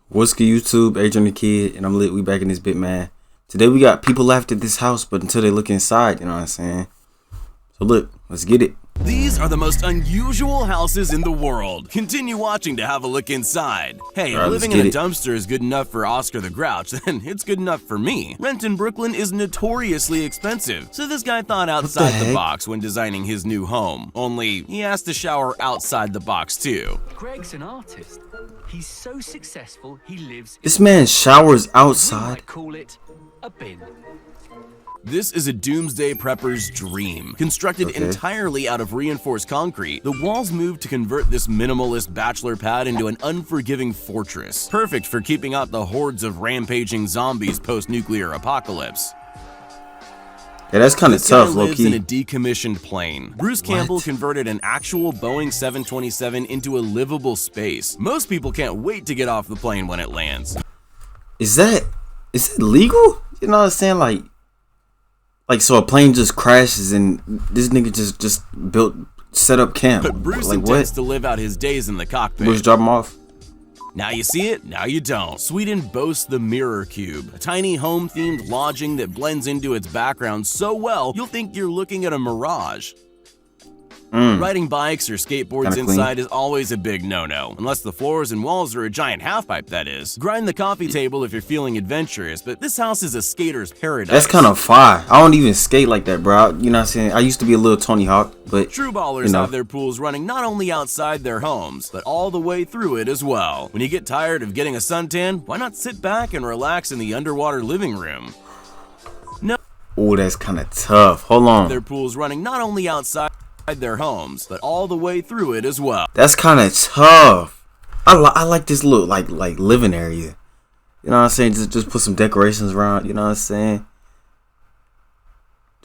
What's good, YouTube? Adriannthakidd, and I'm lit. We back in this bit, man. Today we got people left at this house, but until they look inside, you know what I'm saying? So look, let's get it. These are the most unusual houses in the world. Continue watching to have a look inside. Hey, if living in a dumpster is good enough for Oscar the Grouch, then it's good enough for me. Rent in Brooklyn is notoriously expensive, so this guy thought outside the box when designing his new home. Only, he has to shower outside the box too. Greg's an artist. He's so successful, he lives. This man showers outside. I call it a bin. This is a doomsday prepper's dream. Constructed entirely out of reinforced concrete, the walls moved to convert this minimalist bachelor pad into an unforgiving fortress. Perfect for keeping out the hordes of rampaging zombies post-nuclear apocalypse. Yeah, that's kind of tough, low lives key. In a decommissioned plane. Bruce Campbell converted an actual Boeing 727 into a livable space. Most people can't wait to get off the plane when it lands. Is it legal? You know what I'm saying? Like so a plane just crashes and this nigga just set up camp. But Bruce like, intends to live out his days in the cockpit. Bruce drop him off. Now you see it, now you don't. Sweden boasts the Mirror Cube, a tiny home-themed lodging that blends into its background so well, you'll think you're looking at a mirage. Riding bikes or skateboards inside is always a big no-no, unless the floors and walls are a giant half-pipe, that is. Grind the coffee table if you're feeling adventurous, but this house is a skater's paradise. That's kind of fire. I don't even skate like that, bro. You know what I'm saying? I used to be a little Tony Hawk, but true ballers have their pools running not only outside their homes, but all the way through it as well. When you get tired of getting a suntan, why not sit back and relax in the underwater living room? Oh, that's kind of tough. Hold on. Their pools running not only outside their homes, but all the way through it as well. That's kind of tough. I like this little like living area. You know what I'm saying? Just put some decorations around. You know what I'm saying?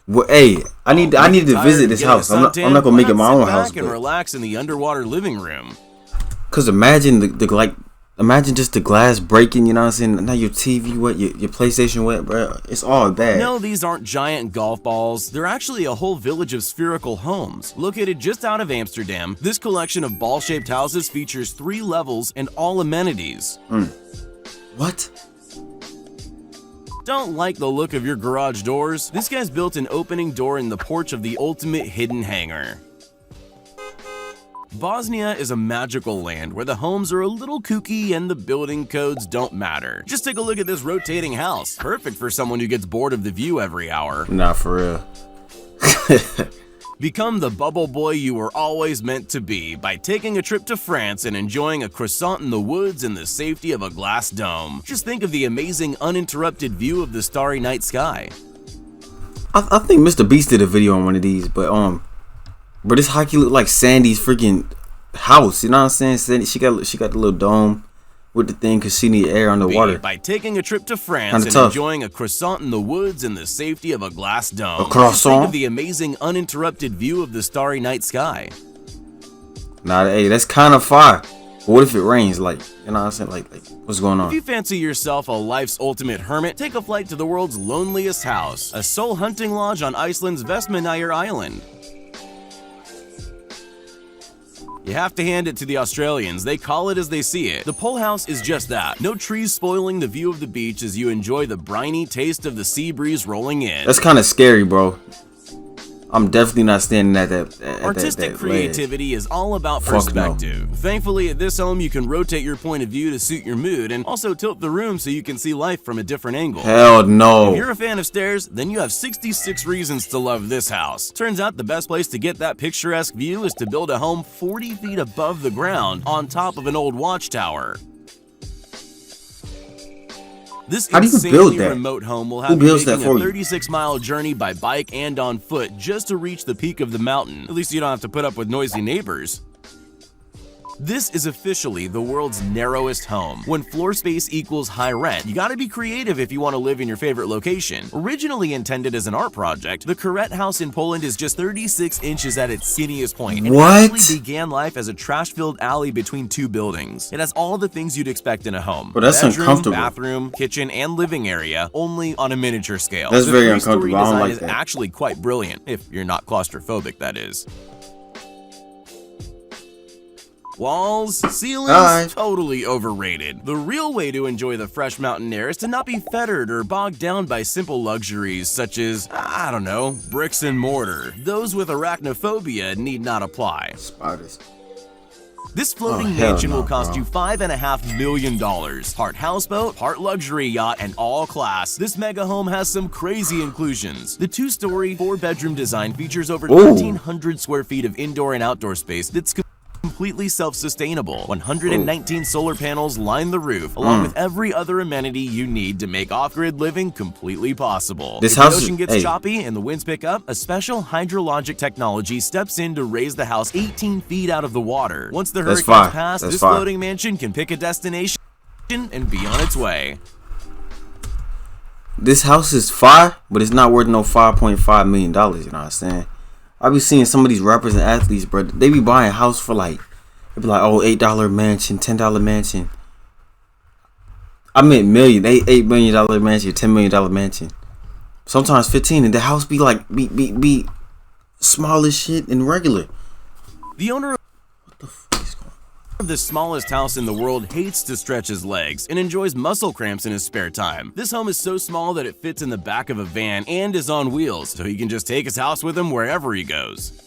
Well, hey, I need to visit this house. I'm not gonna make it my own house. And relax in the underwater living room. Cause imagine imagine just the glass breaking. You know what I'm saying? Now your TV wet, your PlayStation wet, bro. It's all bad. No, these aren't giant golf balls. They're actually a whole village of spherical homes. Located just out of Amsterdam, this collection of ball-shaped houses features 3 levels and all amenities. What? Don't like the look of your garage doors? This guy's built an opening door in the porch of the ultimate hidden hangar. Bosnia is a magical land where the homes are a little kooky and the building codes don't matter. Just take a look at this rotating house. Perfect for someone who gets bored of the view every hour. Nah, for real. Become the bubble boy you were always meant to be by taking a trip to France and enjoying a croissant in the woods in the safety of a glass dome. Just think of the amazing uninterrupted view of the starry night sky. I think Mr. Beast did a video on one of these, but this hockey look like Sandy's freaking house. You know what I'm saying? Sandy, she got the little dome with the thing because she need air underwater. By taking a trip to France and enjoying a croissant in the woods in the safety of a glass dome. A croissant? Think of the amazing uninterrupted view of the starry night sky. Nah, hey, that's kind of fire. But what if it rains? Like, you know what I'm saying? Like what's going on? If you fancy yourself a life's ultimate hermit, take a flight to the world's loneliest house, a soul hunting lodge on Iceland's Vestmannaeyjar Island. You have to hand it to the Australians, they call it as they see it. The pole house is just that. No trees spoiling the view of the beach as you enjoy the briny taste of the sea breeze rolling in. That's kind of scary, bro. I'm definitely not standing at that. Artistic creativity is all about perspective. No. Thankfully, at this home, you can rotate your point of view to suit your mood and also tilt the room so you can see life from a different angle. Hell no. If you're a fan of stairs, then you have 66 reasons to love this house. Turns out the best place to get that picturesque view is to build a home 40 feet above the ground on top of an old watchtower. This insanely remote home will have you making a 36-mile journey by bike and on foot just to reach the peak of the mountain. At least you don't have to put up with noisy neighbors. This is officially the world's narrowest home. When floor space equals high rent, you gotta be creative if you want to live in your favorite location. Originally intended as an art project, the Karet house in Poland is just 36 inches at its skinniest point. It actually began life as a trash-filled alley between 2 buildings. It has all the things you'd expect in a home. But that's uncomfortable. Bathroom, kitchen, and living area, only on a miniature scale. That's very uncomfortable. I don't like that. The 3-story design is actually quite brilliant, if you're not claustrophobic, that is. Walls, ceilings, totally overrated. The real way to enjoy the fresh mountain air is to not be fettered or bogged down by simple luxuries such as, I don't know, bricks and mortar. Those with arachnophobia need not apply. Spiders. This floating mansion will cost you $5.5 million. Part houseboat, part luxury yacht, and all class. This mega home has some crazy inclusions. The 2-story, 4-bedroom design features over 1,300 square feet of indoor and outdoor space that's completely self-sustainable. 119 solar panels line the roof, along with every other amenity you need to make off-grid living completely possible. If the ocean gets choppy and the winds pick up, a special hydrologic technology steps in to raise the house 18 feet out of the water. Once the hurricanes pass, this floating mansion can pick a destination and be on its way. This house is fire, but it's not worth no $5.5 million, you know what I'm saying? I be seeing some of these rappers and athletes, bro. They be buying a house for like, they be like, oh, $8 mansion, $10 mansion. I meant million, $8 million mansion, $10 million mansion. Sometimes 15, and the house be like, be small as shit and regular. The owner of the smallest house in the world hates to stretch his legs and enjoys muscle cramps in his spare time. This home is so small that it fits in the back of a van and is on wheels, so he can just take his house with him wherever he goes.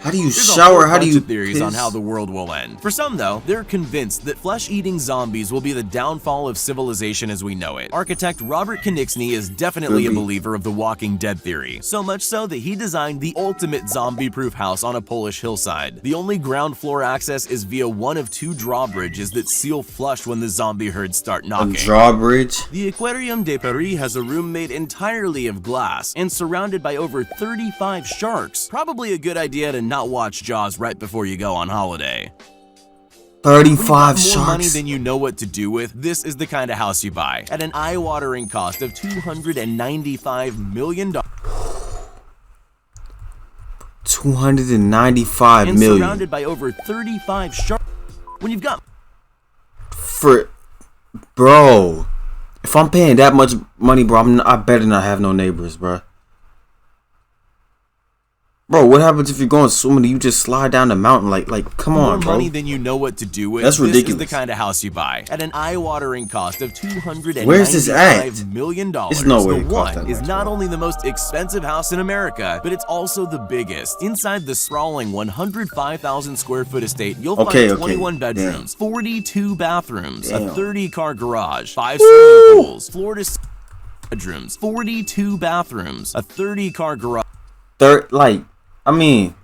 How do you shower? How do you theories piss? On how the world will end. For some, though, they're convinced that flesh-eating zombies will be the downfall of civilization as we know it. Architect Robert Konieczny is definitely a believer of the Walking Dead theory, so much so that he designed the ultimate zombie-proof house on a Polish hillside. The only ground floor access is via one of 2 drawbridges that seal flush when the zombie herds start knocking. A drawbridge? The Aquarium de Paris has a room made entirely of glass and surrounded by over 35 sharks. Probably a good idea to not watch Jaws right before you go on holiday. 35 sharks. More money than you know what to do with, this is the kind of house you buy at an eye-watering cost of $295 million. 295 and million. Surrounded by over 35 sharks. When you've got bro, if I'm paying that much money, bro, I better not have no neighbors, bro. Bro, what happens if you're going swimming and you just slide down the mountain? Like, come on, bro. More money than you know what to do with. That's ridiculous. This is the kind of house you buy at an eye-watering cost of $295 million. There's no way. The one is not only the most expensive house in America, but it's also the biggest. Inside the sprawling 105,000 square foot estate, you'll find 21 bedrooms, 42 bathrooms, a 30-car garage, 5 swimming pools, floor to bedrooms, 42 bathrooms, a 30-car garage. I mean,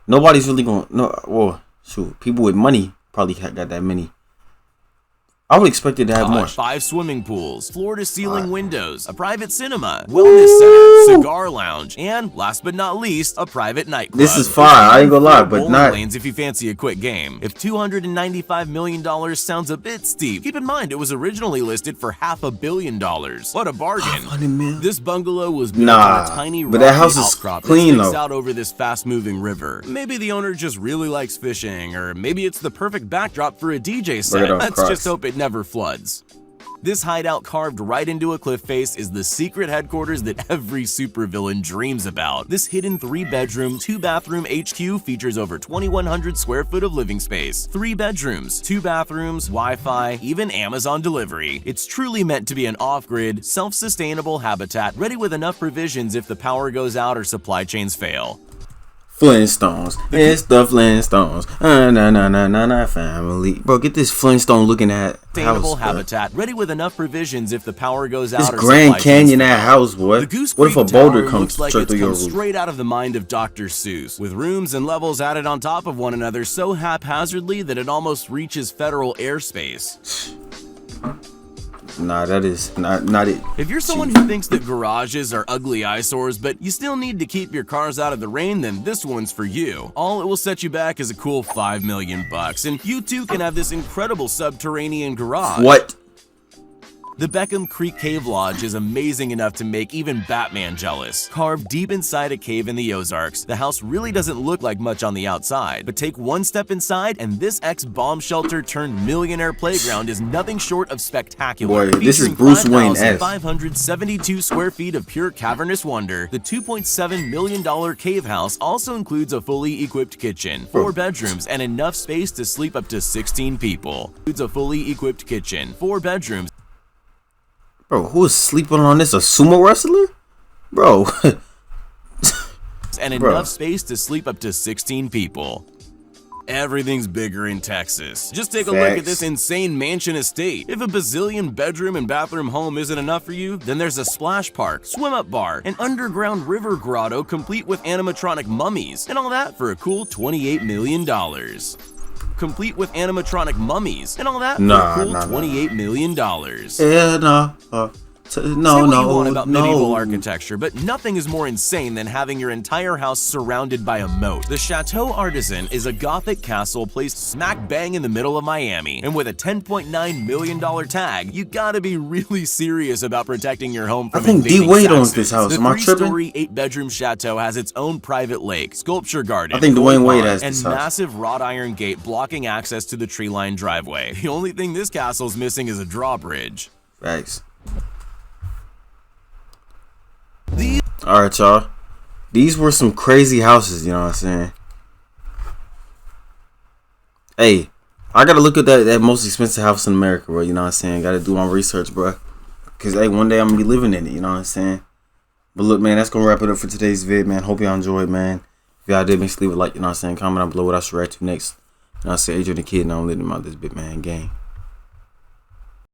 nobody's really going. No, well, shoot, people with money probably got that many. I would expect it to have more. 5 swimming pools, floor-to-ceiling windows, a private cinema, wellness center, cigar lounge, and last but not least, a private nightclub. This is fire. I ain't gonna lie, but not lanes if you fancy a quick game. If $295 million sounds a bit steep, keep in mind it was originally listed for $500 million. What a bargain! This bungalow was built on a tiny rocky outcrop that sticks out over this fast-moving river. Maybe the owner just really likes fishing, or maybe it's the perfect backdrop for a DJ set. Let's just hope it never floods. This hideout carved right into a cliff face is the secret headquarters that every supervillain dreams about. This hidden 3-bedroom, 2-bathroom HQ features over 2,100 square foot of living space, 3 bedrooms, 2 bathrooms, Wi-Fi, even Amazon delivery. It's truly meant to be an off-grid, self-sustainable habitat ready with enough provisions if the power goes out or supply chains fail. Flintstones. It's the Flintstones. Na family. Bro, get this Flintstone looking at sustainable habitat ready with enough provisions if the power goes out. This Grand Canyon that house, boy. What if a boulder comes straight through your roof? Straight out of the mind of Dr. Seuss, with rooms and levels added on top of one another so haphazardly that it almost reaches federal airspace. Nah, that is not it. If you're someone who thinks that garages are ugly eyesores, but you still need to keep your cars out of the rain, then this one's for you. All it will set you back is a cool $5 million, and you too can have this incredible subterranean garage. What? The Beckham Creek Cave Lodge is amazing enough to make even Batman jealous. Carved deep inside a cave in the Ozarks, the house really doesn't look like much on the outside, but take one step inside and this ex-bomb shelter turned millionaire playground is nothing short of spectacular. Boy, this is Bruce Wayne-esque. 572 square feet of pure cavernous wonder, the $2.7 million cave house also includes a fully equipped kitchen, 4 bedrooms, and enough space to sleep up to 16 people. Includes a fully equipped kitchen, 4 bedrooms, Bro, who is sleeping on this? A sumo wrestler? Bro. and enough space to sleep up to 16 people. Everything's bigger in Texas. Just take a look at this insane mansion estate. If a bazillion bedroom and bathroom home isn't enough for you, then there's a splash park, swim-up bar, an underground river grotto complete with animatronic mummies, and all that for a cool $28 million. Complete with animatronic mummies, and all that for a cool $28 million. Yeah, Say what you want about medieval architecture, but nothing is more insane than having your entire house surrounded by a moat. The Chateau Artisan is a Gothic castle placed smack bang in the middle of Miami, and with a $10.9 million tag, you gotta be really serious about protecting your home from invading Dwayne Saxons. owns this house. Am I tripping? The 3-story, 8-bedroom chateau has its own private lake, sculpture garden, I think Dwayne Wade has this and house. massive wrought iron gate blocking access to the tree-lined driveway. The only thing this castle's missing is a drawbridge. Thanks. Alright, y'all. These were some crazy houses, you know what I'm saying? Hey, I gotta look at that most expensive house in America, bro. You know what I'm saying? Gotta do my research, bro. Because, hey, one day I'm gonna be living in it, you know what I'm saying? But look, man, that's gonna wrap it up for today's vid, man. Hope y'all enjoyed, man. If y'all did, make sure to leave a like, you know what I'm saying? Comment down below what I should react to next. You know what I'm saying? Adriannthakidd, and I'm letting him out this bit, man. Gang.